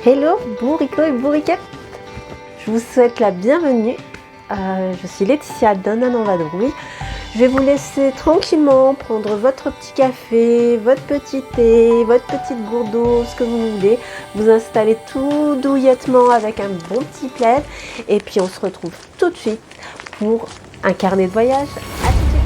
Hello bourricots et bourriquettes. Je vous souhaite la bienvenue. Je suis Laetitia d'Annan-en-Vadrouille. Je vais vous laisser tranquillement prendre votre petit café, votre petit thé, votre petite gourde d'eau, ce que vous voulez. Vous installer tout douillettement avec un bon petit plaid. Et puis on se retrouve tout de suite pour un carnet de voyage. À tout de suite.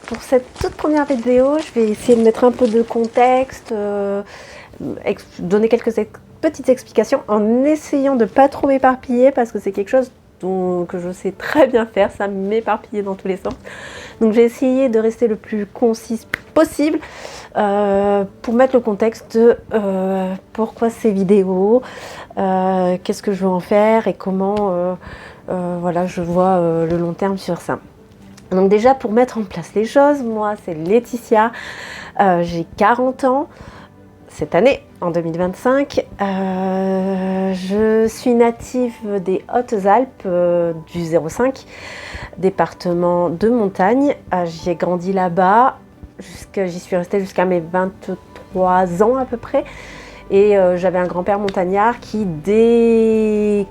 Pour cette toute première vidéo, je vais essayer de mettre un peu de contexte, donner quelques petites explications en essayant de ne pas trop m'éparpiller parce que c'est quelque chose que je sais très bien faire, ça m'éparpiller dans tous les sens. Donc j'ai essayé de rester le plus concise possible pour mettre le contexte de pourquoi ces vidéos, qu'est-ce que je veux en faire et comment voilà, je vois le long terme sur ça. Donc déjà pour mettre en place les choses, moi c'est Laetitia, j'ai 40 ans cette année, en 2025. Je suis native des Hautes-Alpes, du 05, département de montagne. J'ai grandi là-bas, j'y suis restée jusqu'à mes 23 ans à peu près. Et j'avais un grand-père montagnard qui, dès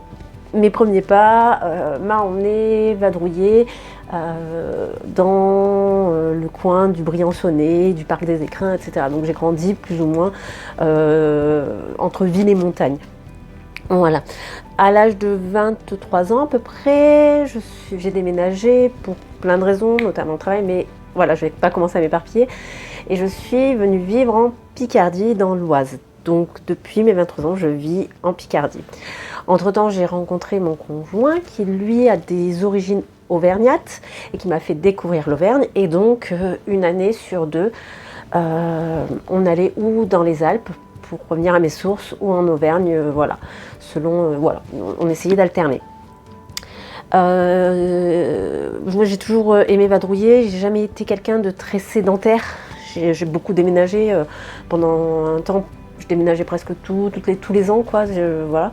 mes premiers pas, m'a emmené vadrouiller dans le coin du Briançonnais, du parc des Écrins, etc. Donc j'ai grandi plus ou moins entre ville et montagne. Voilà. À l'âge de 23 ans à peu près, j'ai déménagé pour plein de raisons, notamment le travail, mais voilà, je ne vais pas commencer à m'éparpiller. Et je suis venue vivre en Picardie, dans l'Oise. Donc depuis mes 23 ans, je vis en Picardie. Entre-temps, j'ai rencontré mon conjoint qui, lui, a des origines auvergnates et qui m'a fait découvrir l'Auvergne. Et donc, une année sur deux, on allait ou dans les Alpes pour revenir à mes sources ou en Auvergne, voilà. Selon, voilà, on essayait d'alterner. Moi, j'ai toujours aimé vadrouiller. J'ai jamais été quelqu'un de très sédentaire. J'ai beaucoup déménagé pendant un temps. Je déménageais presque tous les ans, quoi. Voilà.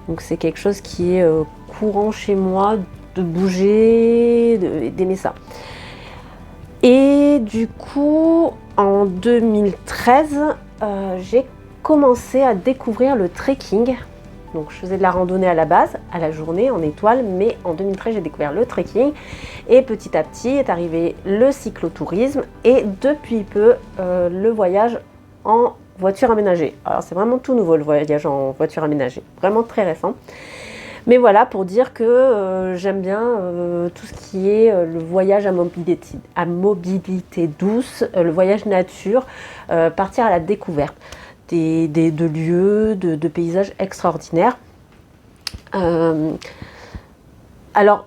Donc c'est quelque chose qui est courant chez moi, de bouger, d'aimer ça. Et du coup, en 2013, j'ai commencé à découvrir le trekking. Donc je faisais de la randonnée à la base, à la journée, en étoile, mais en 2013, j'ai découvert le trekking. Et petit à petit est arrivé le cyclotourisme et depuis peu, le voyage en voiture aménagée. Alors c'est vraiment tout nouveau le voyage en voiture aménagée, vraiment très récent. Mais voilà, pour dire que j'aime bien tout ce qui est le voyage à mobilité douce, le voyage nature, partir à la découverte de lieux, de paysages extraordinaires. Alors,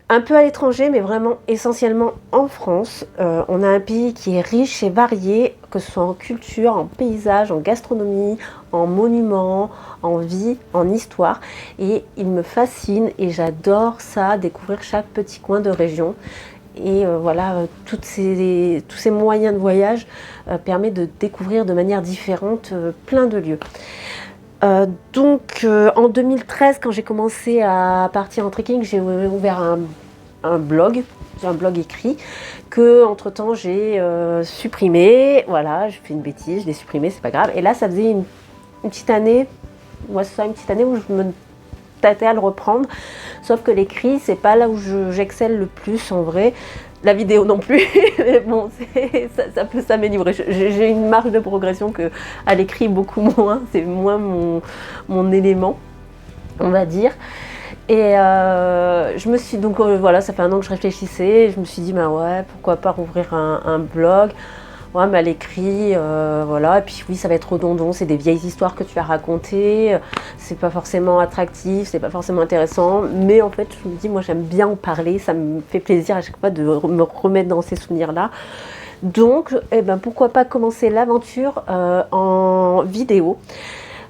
un peu à l'étranger, mais vraiment essentiellement en France. On a un pays qui est riche et varié, que ce soit en culture, en paysage, en gastronomie, en monuments, en vie, en histoire. Et il me fascine et j'adore ça, découvrir chaque petit coin de région. Et voilà, tous ces moyens de voyage permettent de découvrir de manière différente plein de lieux. Donc en 2013, quand j'ai commencé à partir en trekking, j'ai ouvert un blog écrit que entre temps j'ai supprimé. Voilà, j'ai fait une bêtise, je l'ai supprimé, c'est pas grave. Et là, ça faisait une petite année, moi c'est ça, une petite année où je me tâtais à le reprendre. Sauf que l'écrit, c'est pas là où j'excelle le plus en vrai. La vidéo non plus, mais bon, ça peut s'améliorer. J'ai une marge de progression que à l'écrit beaucoup moins, c'est moins mon élément, on va dire. Et je me suis donc voilà, ça fait un an que je réfléchissais. Et je me suis dit bah ouais, pourquoi pas rouvrir un blog. Ouais, mais à l'écrit, voilà. Et puis oui, ça va être redondant. C'est des vieilles histoires que tu as racontées. C'est pas forcément attractif, c'est pas forcément intéressant. Mais en fait, je me dis, moi, j'aime bien en parler. Ça me fait plaisir à chaque fois de me remettre dans ces souvenirs-là. Donc, eh ben, pourquoi pas commencer l'aventure en vidéo.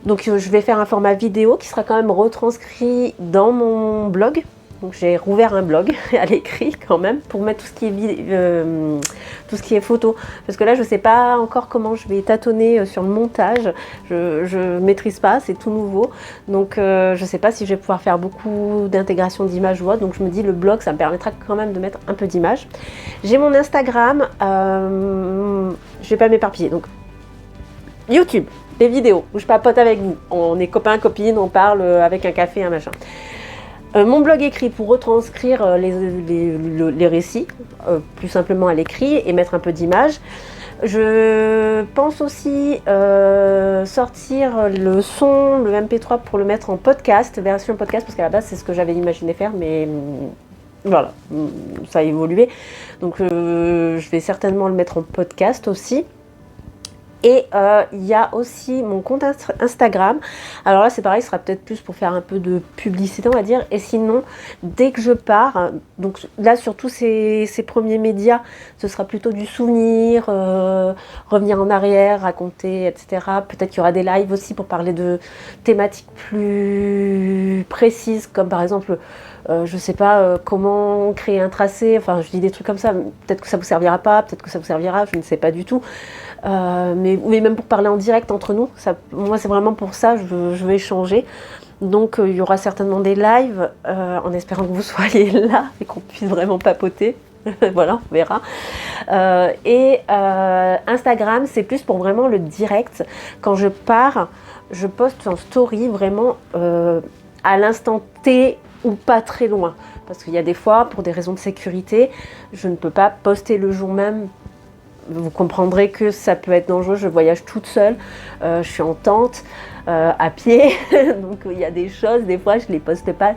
Donc je vais faire un format vidéo qui sera quand même retranscrit dans mon blog. Donc j'ai rouvert un blog à l'écrit quand même pour mettre tout ce qui est photo. Parce que là je ne sais pas encore comment je vais tâtonner sur le montage. Je maîtrise pas, c'est tout nouveau. Donc je ne sais pas si je vais pouvoir faire beaucoup d'intégration d'images ou autre. Donc je me dis le blog ça me permettra quand même de mettre un peu d'images. J'ai mon Instagram, je ne vais pas m'éparpiller. Donc YouTube, des vidéos où je papote avec vous. On est copains, copines, on parle avec un café, un machin. Mon blog écrit pour retranscrire les récits, plus simplement à l'écrit et mettre un peu d'images. Je pense aussi sortir le son, le MP3 pour le mettre en podcast, version podcast, parce qu'à la base c'est ce que j'avais imaginé faire, mais voilà, ça a évolué. Donc je vais certainement le mettre en podcast aussi. Et il y a aussi mon compte Instagram. Alors là, c'est pareil, ce sera peut-être plus pour faire un peu de publicité, on va dire. Et sinon, dès que je pars, donc là, sur tous ces premiers médias, ce sera plutôt du souvenir, revenir en arrière, raconter, etc. Peut-être qu'il y aura des lives aussi pour parler de thématiques plus précises, comme par exemple, je sais pas, comment créer un tracé. Enfin, je dis des trucs comme ça. Peut-être que ça vous servira pas, peut-être que ça vous servira, je ne sais pas du tout. Mais même pour parler en direct entre nous, moi c'est vraiment pour ça, je veux échanger. Donc il y aura certainement des lives, en espérant que vous soyez là et qu'on puisse vraiment papoter. Voilà, on verra. Et Instagram, c'est plus pour vraiment le direct. Quand je pars, je poste en story vraiment à l'instant T ou pas très loin. Parce qu'il y a des fois, pour des raisons de sécurité, je ne peux pas poster le jour même. Vous comprendrez que ça peut être dangereux, je voyage toute seule, je suis en tente, à pied, donc il y a des choses, des fois je ne les poste pas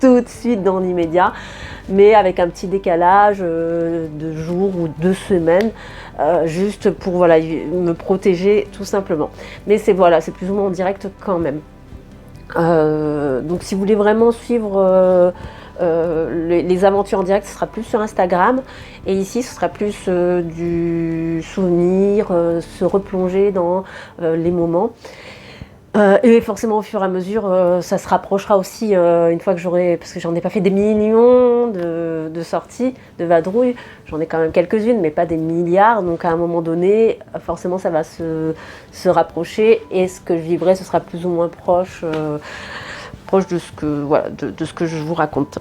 tout de suite dans l'immédiat, mais avec un petit décalage de jours ou de semaines, juste pour voilà, me protéger tout simplement. Mais c'est plus ou moins en direct quand même. Donc si vous voulez vraiment suivre les aventures en direct, ce sera plus sur Instagram, et ici ce sera plus du souvenir, se replonger dans les moments. Et forcément au fur et à mesure ça se rapprochera aussi une fois que j'aurai, parce que j'en ai pas fait des millions de sorties de vadrouilles, j'en ai quand même quelques-unes mais pas des milliards, donc à un moment donné forcément ça va se rapprocher, et ce que je vivrai ce sera plus ou moins proche de ce que je vous raconte.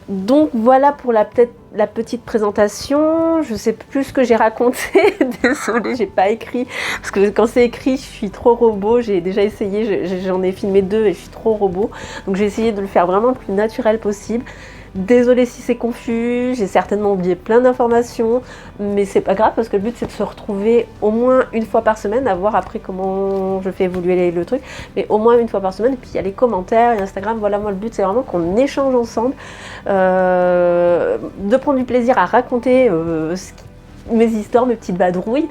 Donc voilà pour la petite présentation. Je sais plus ce que j'ai raconté. Désolée, j'ai pas écrit. Parce que quand c'est écrit, je suis trop robot. J'ai déjà essayé, j'en ai filmé 2 et je suis trop robot. Donc j'ai essayé de le faire vraiment le plus naturel possible. Désolée si c'est confus, j'ai certainement oublié plein d'informations, mais c'est pas grave parce que le but c'est de se retrouver au moins une fois par semaine, à voir après comment je fais évoluer le truc, mais au moins une fois par semaine. Et puis il y a les commentaires et Instagram, voilà, moi le but c'est vraiment qu'on échange ensemble, de prendre du plaisir à raconter mes histoires, mes petites vadrouilles,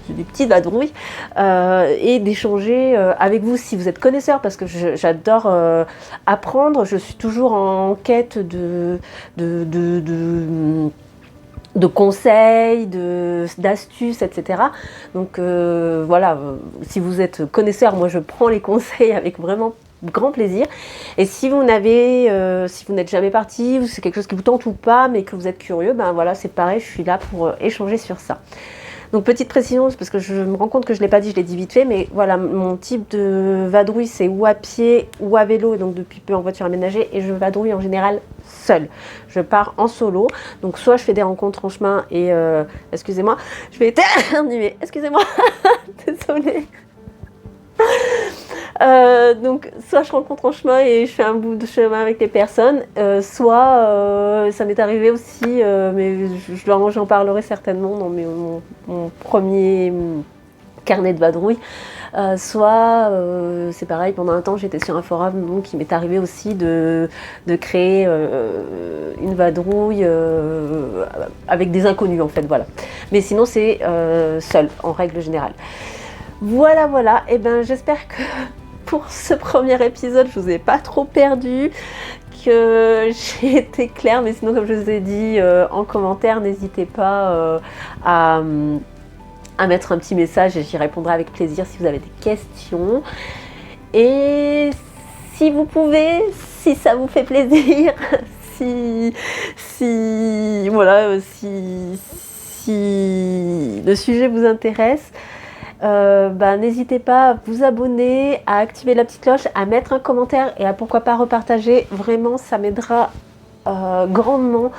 des petites vadrouilles, et d'échanger avec vous si vous êtes connaisseur, parce que j'adore apprendre. Je suis toujours en quête de conseils, d'astuces, etc. Donc voilà, si vous êtes connaisseur, moi je prends les conseils avec vraiment grand plaisir. Et si vous n'êtes jamais parti, ou c'est quelque chose qui vous tente ou pas, mais que vous êtes curieux, ben voilà, c'est pareil, je suis là pour échanger sur ça. Donc petite précision, parce que je me rends compte que je ne l'ai pas dit, je l'ai dit vite fait, mais voilà, mon type de vadrouille c'est ou à pied ou à vélo, et donc depuis peu en voiture aménagée, et je vadrouille en général seule. Je pars en solo, donc soit je fais des rencontres en chemin et excusez-moi, je vais éternuer, excusez-moi, désolée. Donc soit je rencontre en chemin et je fais un bout de chemin avec les personnes, soit ça m'est arrivé aussi, mais j'en parlerai certainement dans mon premier carnet de vadrouille, soit c'est pareil, pendant un temps j'étais sur un forum, donc il m'est arrivé aussi de créer une vadrouille avec des inconnus en fait, voilà. Mais sinon c'est seul en règle générale. Voilà, et ben j'espère que pour ce premier épisode je vous ai pas trop perdu, que j'ai été claire, mais sinon comme je vous ai dit en commentaire, n'hésitez pas à mettre un petit message et j'y répondrai avec plaisir si vous avez des questions. Et si vous pouvez, si ça vous fait plaisir, voilà, si le sujet vous intéresse, n'hésitez pas à vous abonner, à activer la petite cloche, à mettre un commentaire et à pourquoi pas repartager. Vraiment, ça m'aidera grandement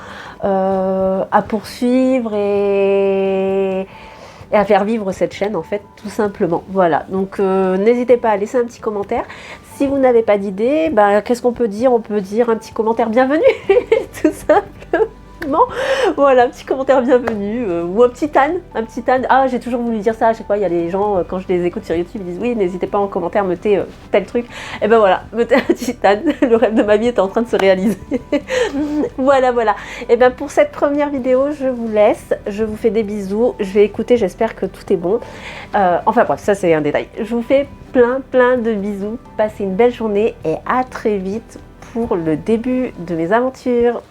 à poursuivre et à faire vivre cette chaîne en fait, tout simplement. Voilà, donc n'hésitez pas à laisser un petit commentaire. Si vous n'avez pas d'idée, qu'est-ce qu'on peut dire? On peut dire un petit commentaire bienvenue, tout simplement. Voilà, un petit commentaire bienvenue ou un petit âne, Ah, j'ai toujours voulu dire ça à chaque fois. Il y a des gens, quand je les écoute sur YouTube, ils disent oui, n'hésitez pas en commentaire, mettez tel truc. Et ben voilà, mettez un petit âne. Le rêve de ma vie est en train de se réaliser. Voilà. Et ben pour cette première vidéo, je vous laisse. Je vous fais des bisous. Je vais écouter, j'espère que tout est bon. Enfin bref, ça c'est un détail. Je vous fais plein de bisous. Passez une belle journée et à très vite pour le début de mes aventures.